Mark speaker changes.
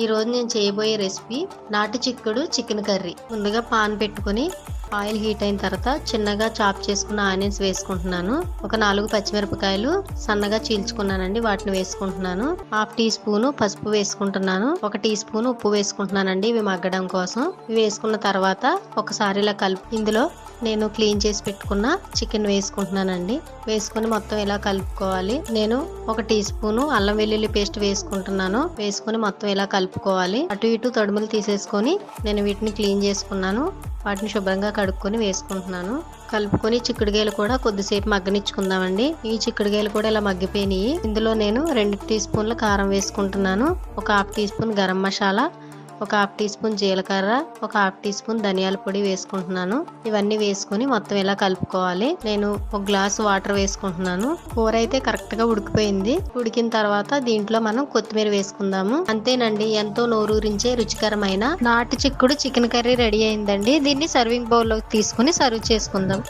Speaker 1: ఈ రోజు నేను చేయబోయే రెసిపీ నాటు చిక్కుడు చికెన్ కర్రీ. ముందుగా పాన్ పెట్టుకొని ఆయిల్ హీట్ అయిన తర్వాత చిన్నగా చాప్ చేసుకున్న ఆనియన్స్ వేసుకుంటున్నాను. ఒక 4 పచ్చిమిరపకాయలు సన్నగా చీల్చుకున్నానండి, వాటిని వేసుకుంటున్నాను. 1/2 టీ స్పూన్ పసుపు వేసుకుంటున్నాను. 1 టీ స్పూన్ ఉప్పు వేసుకుంటున్నానండి, ఇవి మగ్గడం కోసం. ఇవి వేసుకున్న తర్వాత ఒకసారి ఇలా కలిపి ఇందులో నేను క్లీన్ చేసి పెట్టుకున్న చికెన్ వేసుకుంటున్నానండి. వేసుకుని మొత్తం ఇలా కలుపుకోవాలి. నేను 1 టీ స్పూన్ అల్లం వెల్లుల్లి పేస్ట్ వేసుకుంటున్నాను. వేసుకుని మొత్తం ఇలా కలుపుకోవాలి. అటు ఇటు తడుములు తీసేసుకొని నేను వీటిని క్లీన్ చేసుకున్నాను. వాటిని శుభ్రంగా కడుక్కొని వేసుకుంటున్నాను. కలుపుకొని చిక్కుడుగాయలు కూడా కొద్దిసేపు మగ్గనిచ్చుకుందామండి. ఈ చిక్కుడుగాయలు కూడా ఇలా మగ్గిపోయినాయి. ఇందులో నేను 2 టీ స్పూన్ల కారం వేసుకుంటున్నాను. ఒక 1/2 టీ స్పూన్ గరం మసాలా, ఒక 1/2 టీ స్పూన్ జీలకర్ర, ఒక 1/2 టీ స్పూన్ ధనియాల పొడి వేసుకుంటున్నాను. ఇవన్నీ వేసుకుని మొత్తం ఇలా కలుపుకోవాలి. నేను 1 గ్లాస్ వాటర్ వేసుకుంటున్నాను. కూర అయితే కరెక్ట్ గా ఉడికిపోయింది. ఉడికిన తర్వాత దీంట్లో మనం కొత్తిమీర వేసుకుందాము. అంతేనండి, ఎంతో నోరూరించే రుచికరమైన నాటు చిక్కుడు చికెన్ కర్రీ రెడీ అయిందండి. దీన్ని సర్వింగ్ బౌల్ లోకి తీసుకుని సర్వ్ చేసుకుందాం.